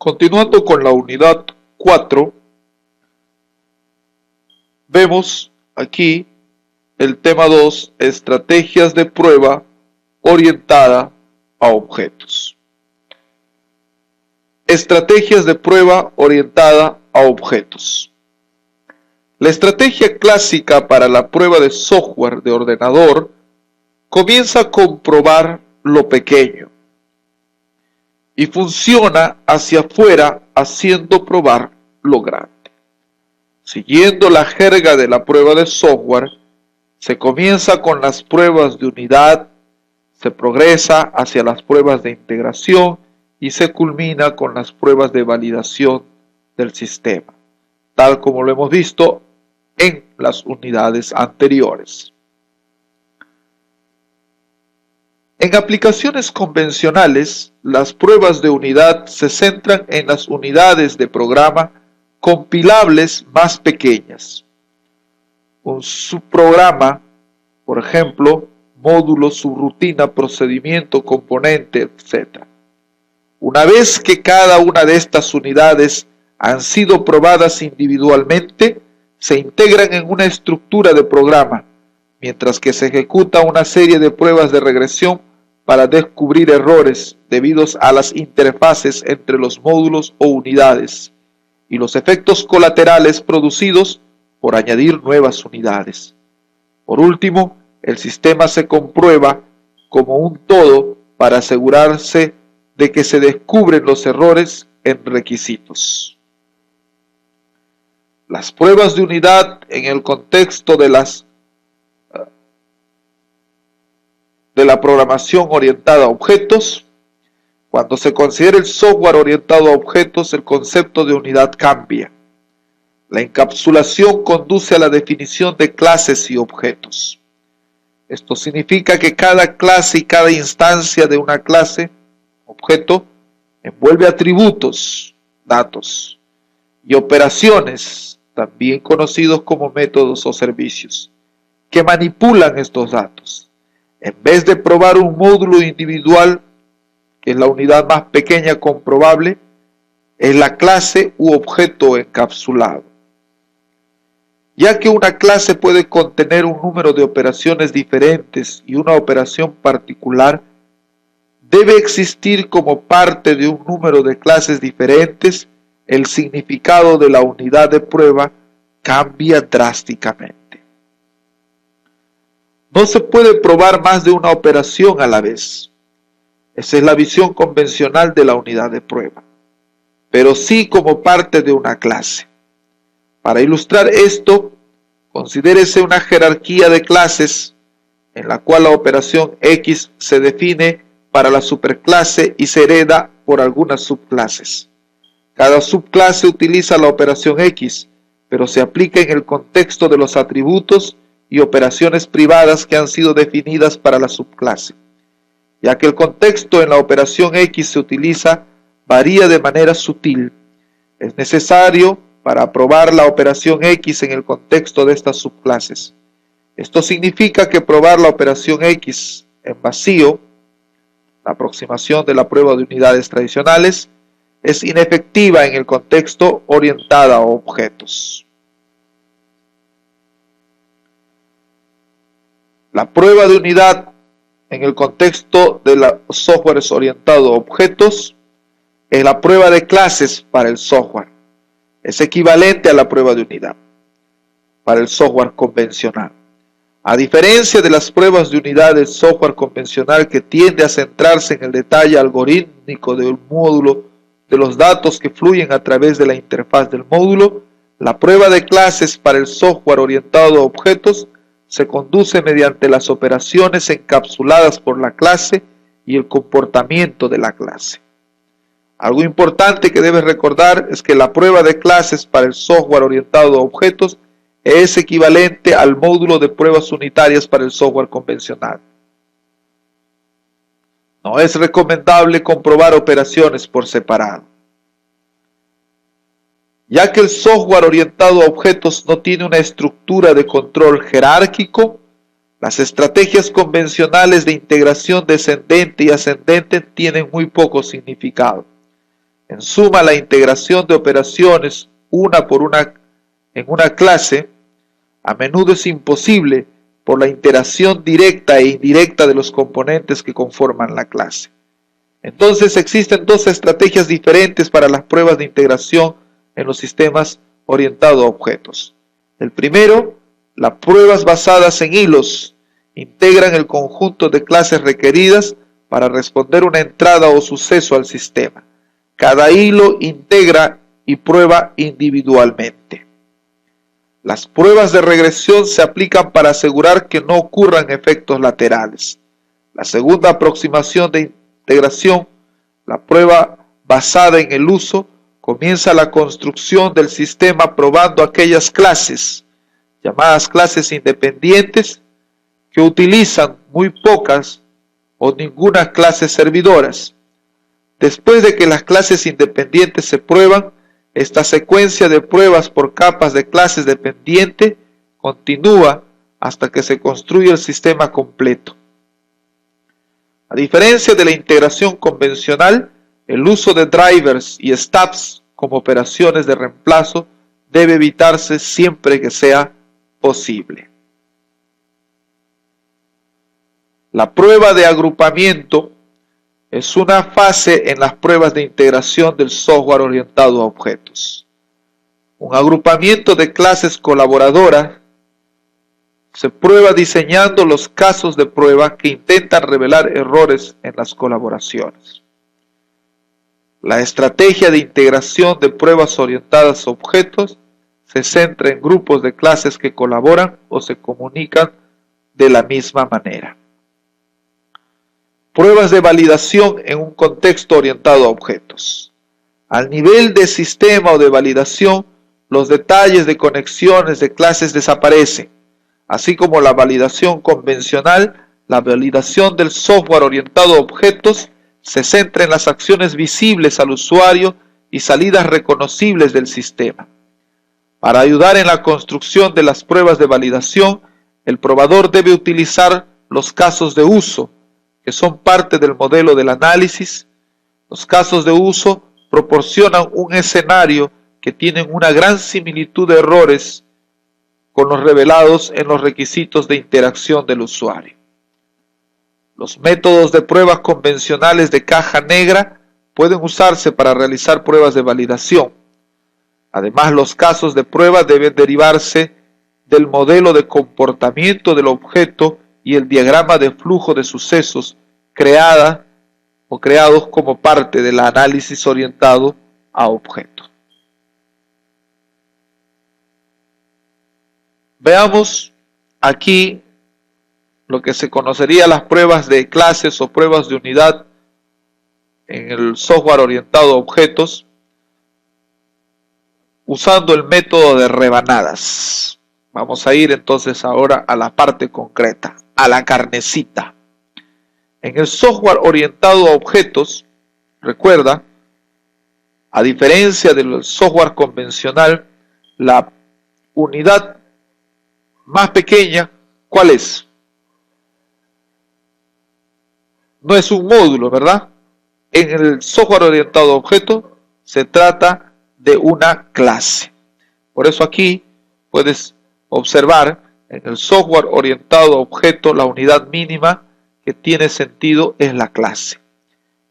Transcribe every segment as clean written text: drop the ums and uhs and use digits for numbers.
Continuando con la unidad 4, vemos aquí el tema 2, estrategias de prueba orientada a objetos. Estrategias de prueba orientada a objetos. La estrategia clásica para la prueba de software de ordenador comienza con probar lo pequeño y funciona hacia afuera haciendo probar lo grande. Siguiendo la jerga de la prueba de software, se comienza con las pruebas de unidad, se progresa hacia las pruebas de integración y se culmina con las pruebas de validación del sistema, tal como lo hemos visto en las unidades anteriores. En aplicaciones convencionales, las pruebas de unidad se centran en las unidades de programa compilables más pequeñas. Un subprograma, por ejemplo, módulo, subrutina, procedimiento, componente, etc. Una vez que cada una de estas unidades han sido probadas individualmente, se integran en una estructura de programa, mientras que se ejecuta una serie de pruebas de regresión para descubrir errores debidos a las interfaces entre los módulos o unidades y los efectos colaterales producidos por añadir nuevas unidades. Por último, el sistema se comprueba como un todo para asegurarse de que se descubren los errores en requisitos. Las pruebas de unidad en el contexto de la programación orientada a objetos. Cuando se considera el software orientado a objetos, el concepto de unidad cambia. La encapsulación conduce a la definición de clases y objetos. Esto significa que cada clase y cada instancia de una clase, objeto, envuelve atributos, datos, y operaciones, también conocidos como métodos o servicios, que manipulan estos datos. En vez de probar un módulo individual, que es la unidad más pequeña comprobable, es la clase u objeto encapsulado. Ya que una clase puede contener un número de operaciones diferentes y una operación particular, debe existir como parte de un número de clases diferentes, el significado de la unidad de prueba cambia drásticamente. No se puede probar más de una operación a la vez. Esa es la visión convencional de la unidad de prueba, pero sí como parte de una clase. Para ilustrar esto, considérese una jerarquía de clases en la cual la operación X se define para la superclase y se hereda por algunas subclases. Cada subclase utiliza la operación X, pero se aplica en el contexto de los atributos y operaciones privadas que han sido definidas para la subclase. Ya que el contexto en la operación X se utiliza, varía de manera sutil. Es necesario para probar la operación X en el contexto de estas subclases. Esto significa que probar la operación X en vacío, la aproximación de la prueba de unidades tradicionales, es inefectiva en el contexto orientada a objetos. La prueba de unidad en el contexto de los softwares orientados a objetos es la prueba de clases para el software. Es equivalente a la prueba de unidad para el software convencional. A diferencia de las pruebas de unidad del software convencional que tiende a centrarse en el detalle algorítmico del módulo, de los datos que fluyen a través de la interfaz del módulo, la prueba de clases para el software orientado a objetos se conduce mediante las operaciones encapsuladas por la clase y el comportamiento de la clase. Algo importante que debes recordar es que la prueba de clases para el software orientado a objetos es equivalente al módulo de pruebas unitarias para el software convencional. No es recomendable comprobar operaciones por separado. Ya que el software orientado a objetos no tiene una estructura de control jerárquico, las estrategias convencionales de integración descendente y ascendente tienen muy poco significado. En suma, la integración de operaciones una por una en una clase a menudo es imposible por la interacción directa e indirecta de los componentes que conforman la clase. Entonces existen dos estrategias diferentes para las pruebas de integración en los sistemas orientados a objetos. El primero, las pruebas basadas en hilos integran el conjunto de clases requeridas para responder una entrada o suceso al sistema. Cada hilo integra y prueba individualmente. Las pruebas de regresión se aplican para asegurar que no ocurran efectos laterales. La segunda aproximación de integración, la prueba basada en el uso, comienza la construcción del sistema probando aquellas clases, llamadas clases independientes, que utilizan muy pocas o ninguna clases servidoras. Después de que las clases independientes se prueban, esta secuencia de pruebas por capas de clases dependientes continúa hasta que se construye el sistema completo. A diferencia de la integración convencional, el uso de drivers y stubs como operaciones de reemplazo debe evitarse siempre que sea posible. La prueba de agrupamiento es una fase en las pruebas de integración del software orientado a objetos. Un agrupamiento de clases colaboradoras se prueba diseñando los casos de prueba que intentan revelar errores en las colaboraciones. La estrategia de integración de pruebas orientadas a objetos se centra en grupos de clases que colaboran o se comunican de la misma manera. Pruebas de validación en un contexto orientado a objetos. Al nivel de sistema o de validación, los detalles de conexiones de clases desaparecen, así como la validación convencional. La validación del software orientado a objetos se centra en las acciones visibles al usuario y salidas reconocibles del sistema. Para ayudar en la construcción de las pruebas de validación, el probador debe utilizar los casos de uso, que son parte del modelo del análisis. Los casos de uso proporcionan un escenario que tiene una gran similitud de errores con los revelados en los requisitos de interacción del usuario. Los métodos de pruebas convencionales de caja negra pueden usarse para realizar pruebas de validación. Además, los casos de prueba deben derivarse del modelo de comportamiento del objeto y el diagrama de flujo de sucesos creados como parte del análisis orientado a objetos. Veamos aquí lo que se conocería las pruebas de clases o pruebas de unidad en el software orientado a objetos, usando el método de rebanadas. Vamos a ir entonces ahora a la parte concreta, a la carnecita. En el software orientado a objetos, recuerda, a diferencia del software convencional, la unidad más pequeña, ¿cuál es? No es un módulo, ¿verdad? En el software orientado a objetos se trata de una clase. Por eso aquí puedes observar en el software orientado a objetos la unidad mínima que tiene sentido es la clase,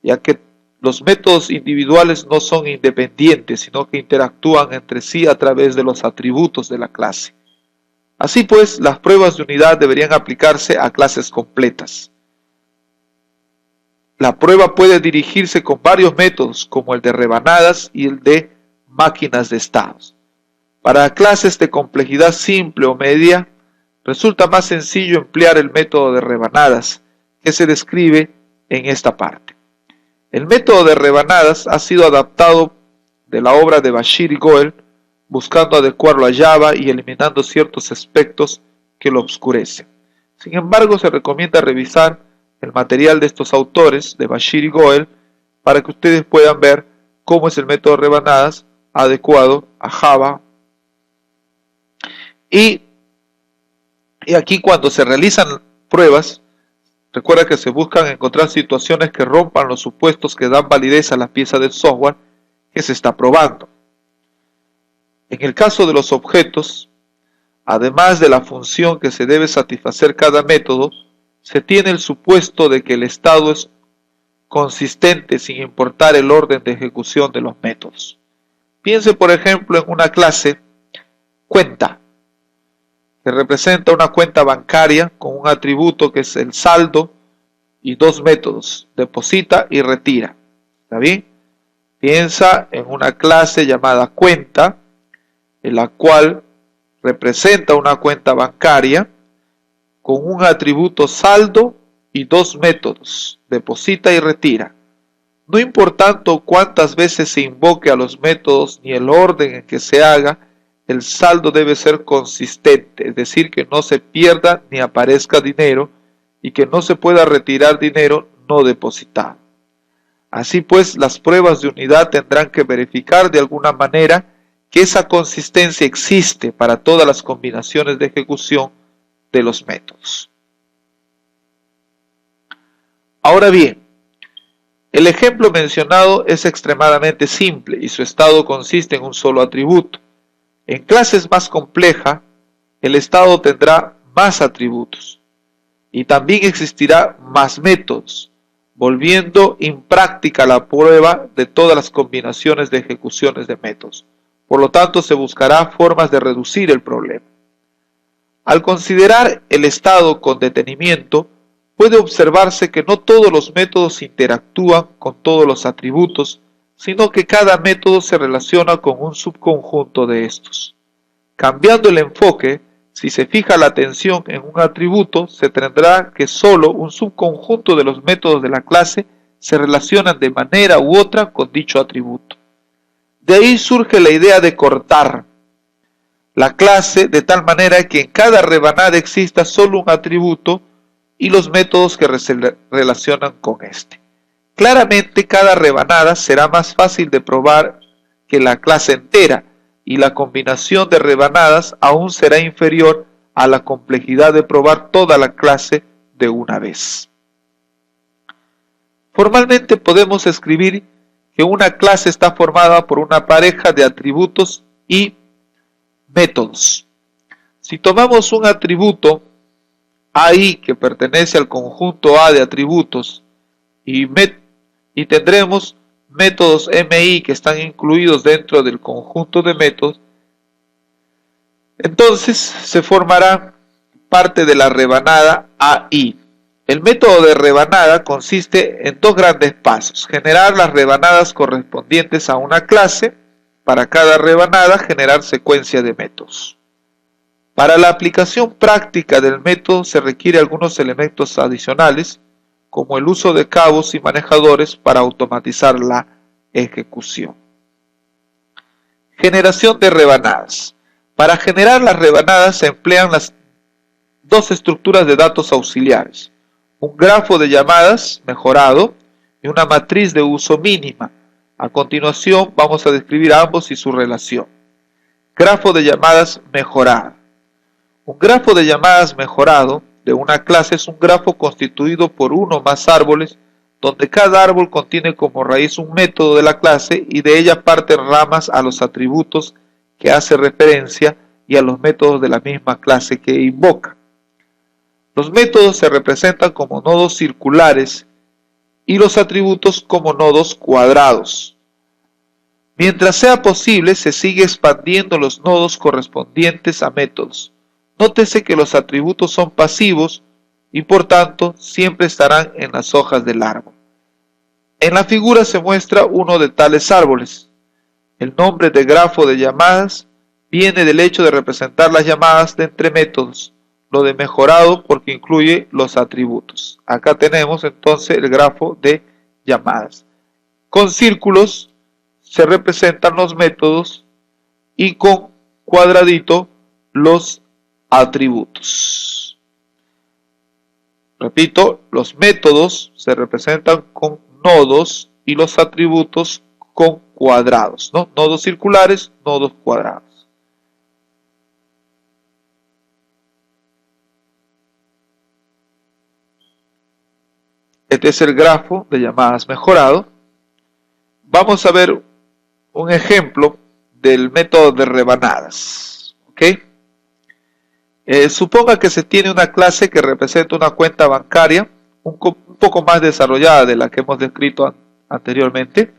ya que los métodos individuales no son independientes, sino que interactúan entre sí a través de los atributos de la clase. Así pues, las pruebas de unidad deberían aplicarse a clases completas. La prueba puede dirigirse con varios métodos, como el de rebanadas y el de máquinas de estados. Para clases de complejidad simple o media, resulta más sencillo emplear el método de rebanadas, que se describe en esta parte. El método de rebanadas ha sido adaptado de la obra de Bashir y Goel, buscando adecuarlo a Java y eliminando ciertos aspectos que lo oscurecen. Sin embargo, se recomienda revisar el material de estos autores, de Bashir y Goel, para que ustedes puedan ver cómo es el método de rebanadas adecuado a Java. Y aquí, cuando se realizan pruebas, recuerda que se buscan encontrar situaciones que rompan los supuestos que dan validez a las piezas del software que se está probando. En el caso de los objetos, además de la función que se debe satisfacer cada método, se tiene el supuesto de que el estado es consistente sin importar el orden de ejecución de los métodos. Piense, por ejemplo, en una clase cuenta, que representa una cuenta bancaria con un atributo que es el saldo y dos métodos, deposita y retira. ¿Está bien? Piensa en una clase llamada cuenta, en la cual representa una cuenta bancaria con un atributo saldo y dos métodos, deposita y retira. No importando cuántas veces se invoque a los métodos ni el orden en que se haga, el saldo debe ser consistente, es decir, que no se pierda ni aparezca dinero y que no se pueda retirar dinero no depositado. Así pues, las pruebas de unidad tendrán que verificar de alguna manera que esa consistencia existe para todas las combinaciones de ejecución de los métodos. Ahora bien, el ejemplo mencionado es extremadamente simple y su estado consiste en un solo atributo. En clases más complejas, el estado tendrá más atributos y también existirá más métodos, volviendo impráctica la prueba de todas las combinaciones de ejecuciones de métodos. Por lo tanto, se buscará formas de reducir el problema. Al considerar el estado con detenimiento, puede observarse que no todos los métodos interactúan con todos los atributos, sino que cada método se relaciona con un subconjunto de estos. Cambiando el enfoque, si se fija la atención en un atributo, se tendrá que solo un subconjunto de los métodos de la clase se relacionan de manera u otra con dicho atributo. De ahí surge la idea de cortar la clase de tal manera que en cada rebanada exista solo un atributo y los métodos que se relacionan con este. Claramente cada rebanada será más fácil de probar que la clase entera, y la combinación de rebanadas aún será inferior a la complejidad de probar toda la clase de una vez. Formalmente podemos escribir que una clase está formada por una pareja de atributos y métodos. Si tomamos un atributo AI que pertenece al conjunto A de atributos y tendremos métodos MI que están incluidos dentro del conjunto de métodos, entonces se formará parte de la rebanada AI. El método de rebanada consiste en dos grandes pasos: generar las rebanadas correspondientes a una clase. Para cada rebanada, generar secuencia de métodos. Para la aplicación práctica del método se requiere algunos elementos adicionales, como el uso de cabos y manejadores para automatizar la ejecución. Generación de rebanadas. Para generar las rebanadas se emplean las dos estructuras de datos auxiliares: un grafo de llamadas mejorado y una matriz de uso mínima. A continuación vamos a describir ambos y su relación. Grafo de llamadas mejorado. Un grafo de llamadas mejorado de una clase es un grafo constituido por uno o más árboles, donde cada árbol contiene como raíz un método de la clase y de ella parten ramas a los atributos que hace referencia y a los métodos de la misma clase que invoca. Los métodos se representan como nodos circulares y los atributos como nodos cuadrados. Mientras sea posible, se sigue expandiendo los nodos correspondientes a métodos. Nótese que los atributos son pasivos y por tanto siempre estarán en las hojas del árbol. En la figura se muestra uno de tales árboles. El nombre de grafo de llamadas viene del hecho de representar las llamadas de entre métodos, lo de mejorado porque incluye los atributos. Acá tenemos entonces el grafo de llamadas. Con círculos se representan los métodos y con cuadradito los atributos. Repito, los métodos se representan con nodos y los atributos con cuadrados, ¿no? Nodos circulares, nodos cuadrados. Este es el grafo de llamadas mejorado. Vamos a ver un ejemplo del método de rebanadas. ¿Ok? Suponga que se tiene una clase que representa una cuenta bancaria un poco más desarrollada de la que hemos descrito anteriormente,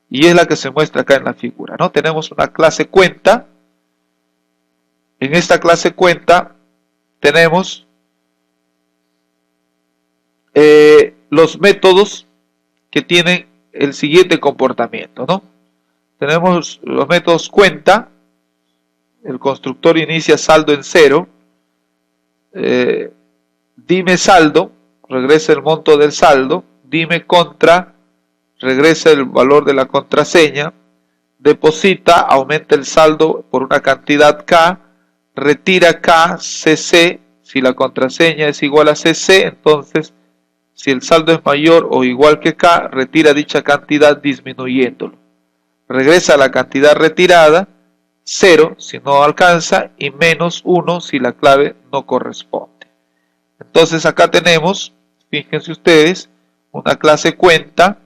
y es la que se muestra acá en la figura, ¿no? Tenemos una clase cuenta. En esta clase cuenta tenemos los métodos que tienen el siguiente comportamiento, ¿no? Tenemos los métodos cuenta. El constructor inicia saldo en 0. Dime saldo, regresa el monto del saldo. Dime contra, regresa el valor de la contraseña. Deposita, aumenta el saldo por una cantidad K. Retira K, CC. Si la contraseña es igual a CC, entonces si el saldo es mayor o igual que K, retira dicha cantidad disminuyéndolo. Regresa la cantidad retirada, 0 si no alcanza y menos 1 si la clave no corresponde. Entonces acá tenemos, fíjense ustedes, una clase cuenta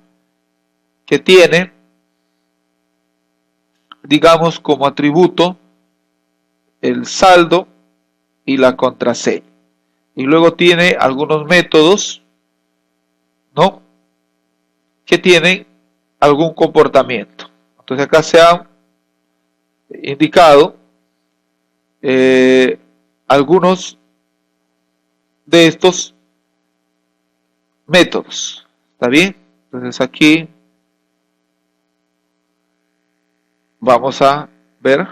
que tiene, digamos, como atributo el saldo y la contraseña. Y luego tiene algunos métodos, ¿no?, que tienen algún comportamiento. Entonces acá se han indicado algunos de estos métodos. ¿Está bien? Entonces aquí vamos a ver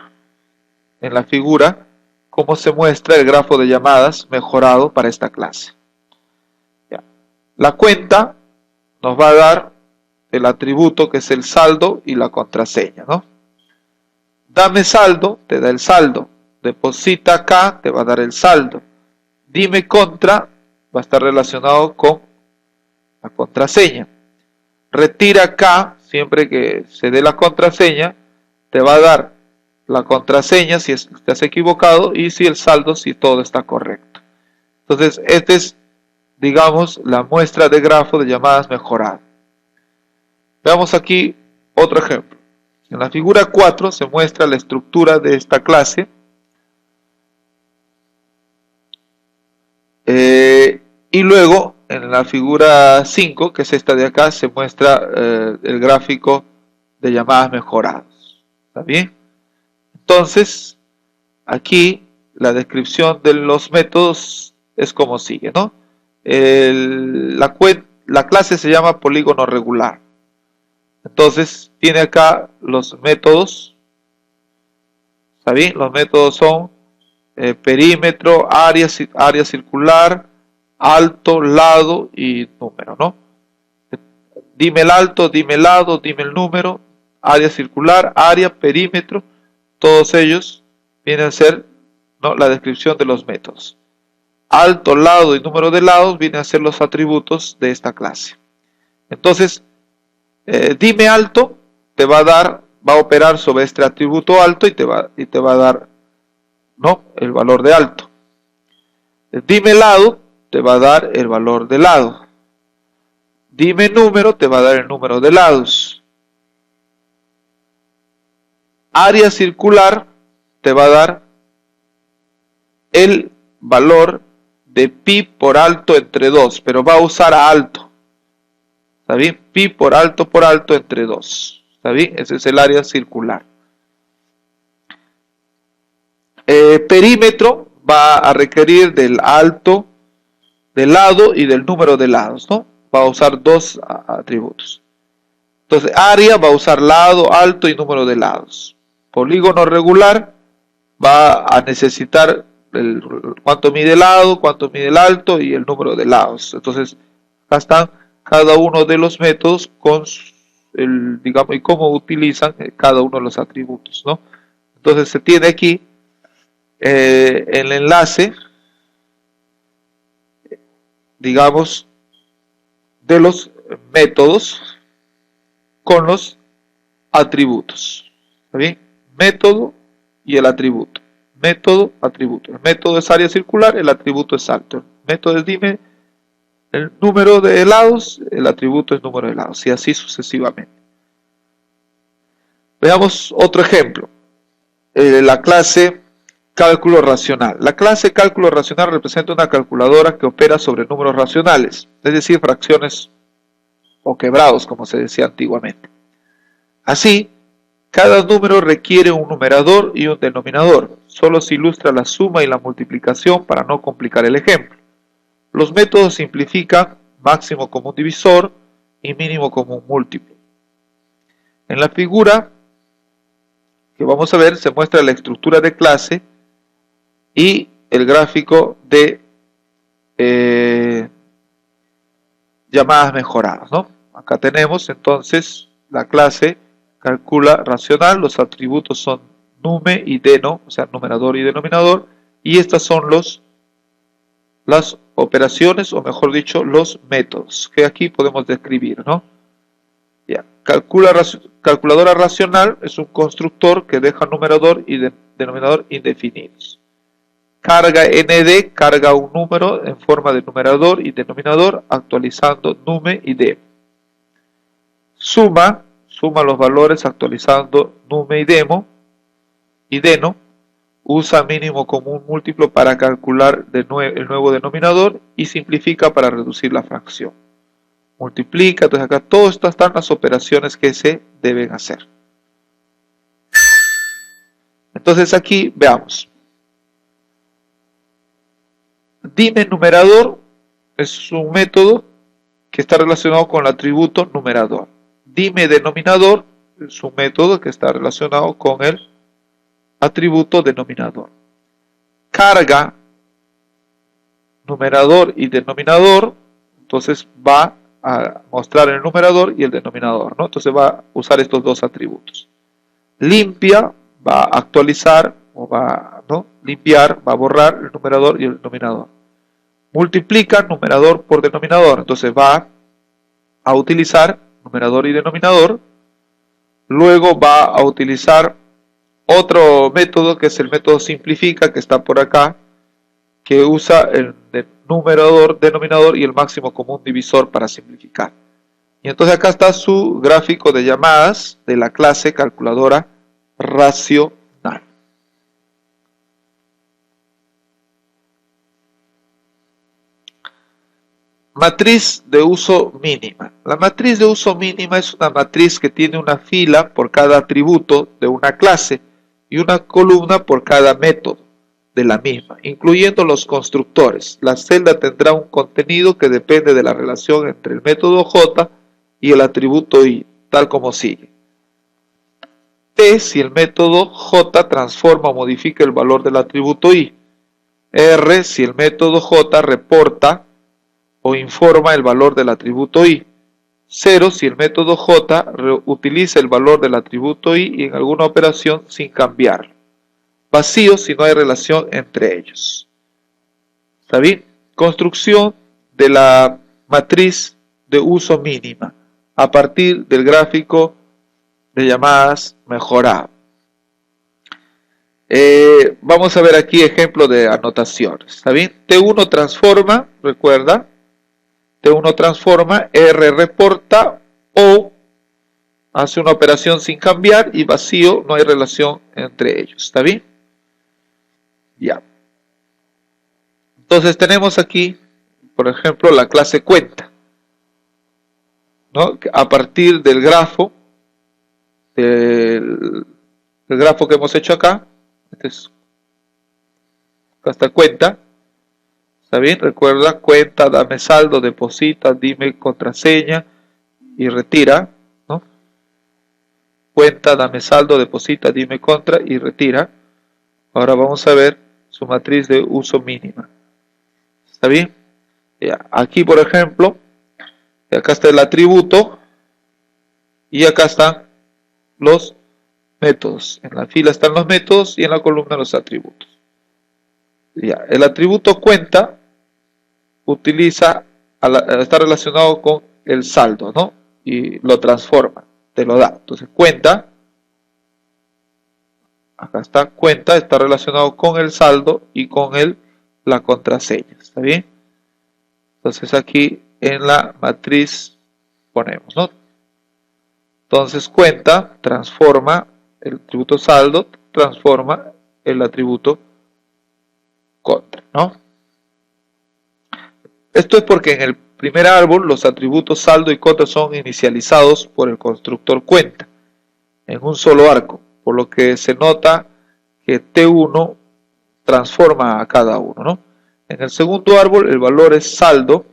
en la figura cómo se muestra el grafo de llamadas mejorado para esta clase. Ya. La cuenta nos va a dar el atributo que es el saldo y la contraseña, ¿no? Dame saldo, te da el saldo. Deposita acá, te va a dar el saldo. Dime contra, va a estar relacionado con la contraseña. Retira acá, siempre que se dé la contraseña, te va a dar la contraseña si te has equivocado y si el saldo, si todo está correcto. Entonces, esta es, digamos, la muestra de grafo de llamadas mejorada. Veamos aquí otro ejemplo. En la figura 4 se muestra la estructura de esta clase. Y luego en la figura 5, que es esta de acá, se muestra el gráfico de llamadas mejoradas. ¿Está bien? Entonces, aquí la descripción de los métodos es como sigue, ¿no? La clase se llama polígono regular. Entonces, tiene acá los métodos. ¿Está bien? Los métodos son perímetro, área circular, alto, lado y número, ¿no? Dime el alto, dime el lado, dime el número, área circular, área, perímetro, todos ellos vienen a ser, ¿no?, la descripción de los métodos. Alto, lado y número de lados vienen a ser los atributos de esta clase. Entonces, dime alto te va a operar sobre este atributo alto y te va a dar, ¿no?, el valor de alto. Dime lado te va a dar el valor de lado. Dime número te va a dar el número de lados. Área circular te va a dar el valor de pi por alto entre 2, pero va a usar a alto. ¿Está bien? Pi por alto entre 2. ¿Está bien? Ese es el área circular. Perímetro va a requerir del alto, del lado y del número de lados, ¿no? Va a usar dos atributos. Entonces, área va a usar lado, alto y número de lados. Polígono regular va a necesitar cuánto mide el lado, cuánto mide el alto y el número de lados. Entonces, acá están cada uno de los métodos con digamos, y cómo utilizan cada uno de los atributos, ¿no? Entonces, se tiene aquí el enlace, digamos, de los métodos con los atributos. ¿Está bien? Método y el atributo. Método, atributo. El método es área circular, el atributo es alto. El método es dime el número de lados, el atributo es número de lados, y así sucesivamente. Veamos otro ejemplo. La clase cálculo racional. La clase cálculo racional representa una calculadora que opera sobre números racionales, es decir, fracciones o quebrados, como se decía antiguamente. Así, cada número requiere un numerador y un denominador. Solo se ilustra la suma y la multiplicación para no complicar el ejemplo. Los métodos simplifican máximo común divisor y mínimo común múltiplo. En la figura que vamos a ver se muestra la estructura de clase y el gráfico de llamadas mejoradas, ¿no? Acá tenemos entonces la clase calcula racional, los atributos son nume y deno, o sea, numerador y denominador, y estas son las operaciones, o mejor dicho, los métodos, que aquí podemos describir, ¿no? Ya. Calculadora racional es un constructor que deja numerador y denominador indefinidos. Carga nd, carga un número en forma de numerador y denominador, actualizando nume y demo. Suma los valores actualizando nume y demo. Y deno, usa mínimo común múltiplo para calcular el nuevo denominador y simplifica para reducir la fracción. Multiplica, entonces acá todas estas están las operaciones que se deben hacer. Entonces aquí veamos. Dime numerador es un método que está relacionado con el atributo numerador. Dime denominador es un método que está relacionado con el atributo denominador. Carga numerador y denominador, entonces va a mostrar el numerador y el denominador, ¿no? Entonces va a usar estos dos atributos. Limpia va a actualizar o va, ¿no? Limpiar, va a borrar el numerador y el denominador. Multiplica numerador por denominador, entonces va a utilizar numerador y denominador. Luego va a utilizar otro método que es el método simplifica, que está por acá, que usa el numerador, denominador y el máximo común divisor para simplificar. Y entonces acá está su gráfico de llamadas de la clase calculadora racional. Matriz de uso mínima. La matriz de uso mínima es una matriz que tiene una fila por cada atributo de una clase y una columna por cada método de la misma, incluyendo los constructores. La celda tendrá un contenido que depende de la relación entre el método J y el atributo I, tal como sigue. T si el método J transforma o modifica el valor del atributo I. R si el método J reporta o informa el valor del atributo I. 0 si el método J utiliza el valor del atributo I y en alguna operación sin cambiarlo. Vacío si no hay relación entre ellos. ¿Está bien? Construcción de la matriz de uso mínima a partir del gráfico de llamadas mejorado. Vamos a ver aquí ejemplo de anotaciones. ¿Está bien? T1 transforma, recuerda, T1 transforma, R reporta o hace una operación sin cambiar y vacío, no hay relación entre ellos. ¿Está bien? Ya. Entonces tenemos aquí, por ejemplo, la clase cuenta, ¿no? A partir del grafo, del grafo que hemos hecho acá, acá está cuenta. ¿Está bien? Recuerda, cuenta, dame saldo, deposita, dime contraseña y retira, ¿no? Cuenta, dame saldo, deposita, dime contra y retira. Ahora vamos a ver su matriz de uso mínima. ¿Está bien? Aquí, por ejemplo, acá está el atributo y acá están los métodos. En la fila están los métodos y en la columna los atributos. El atributo cuenta está relacionado con el saldo, ¿no? Y lo transforma, te lo da. Entonces cuenta, acá está cuenta, está relacionado con el saldo y con la contraseña, ¿está bien? Entonces aquí en la matriz ponemos, ¿no? Entonces cuenta transforma el atributo saldo transforma el atributo contra, ¿no? Esto es porque en el primer árbol los atributos saldo y contra son inicializados por el constructor cuenta en un solo arco, por lo que se nota que T1 transforma a cada uno, ¿no? En el segundo árbol el valor es saldo,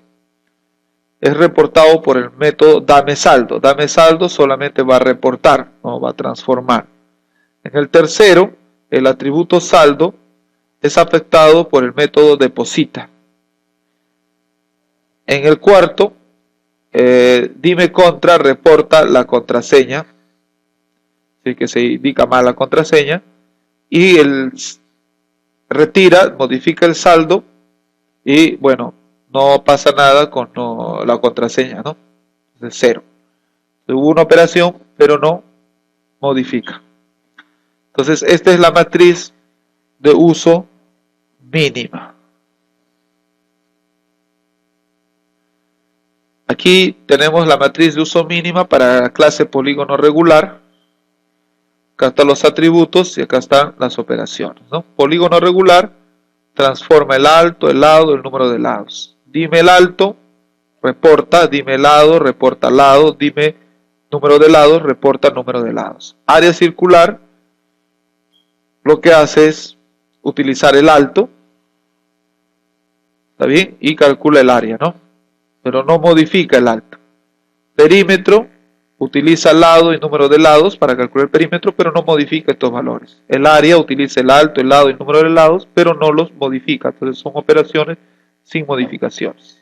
es reportado por el método dame saldo. Dame saldo solamente va a reportar, no va a transformar. En el tercero, el atributo saldo es afectado por el método deposita. En el cuarto, dime contra reporta la contraseña, así que se indica mal la contraseña, y el retira, modifica el saldo, y bueno, no pasa nada con la contraseña, ¿no? De cero. Hubo una operación, pero no modifica. Entonces, esta es la matriz de uso mínima. Aquí tenemos la matriz de uso mínima para la clase polígono regular. Acá están los atributos y acá están las operaciones, ¿no? Polígono regular transforma el alto, el lado, el número de lados. Dime el alto, reporta, dime el lado, reporta lado, dime número de lados, reporta número de lados. Área circular lo que hace es utilizar el alto, ¿está bien? Y calcula el área, ¿no? Pero no modifica el alto. Perímetro utiliza lado y número de lados para calcular el perímetro, pero no modifica estos valores. El área utiliza el alto, el lado y el número de lados, pero no los modifica. Entonces son operaciones sin modificaciones.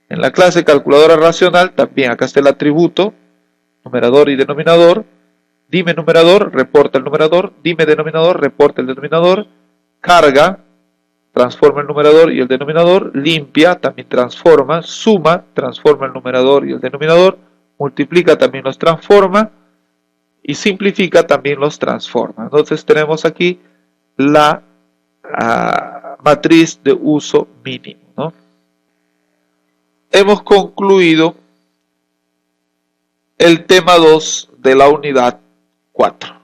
En la clase calculadora racional, también acá está el atributo, numerador y denominador. Dime numerador, reporta el numerador. Dime denominador, reporta el denominador. Carga, transforma el numerador y el denominador. Limpia, también transforma. Suma, transforma el numerador y el denominador. Multiplica, también los transforma. Y simplifica, también los transforma. Entonces tenemos aquí la matriz de uso mínimo, ¿no? Hemos concluido el tema 2 de la unidad 4.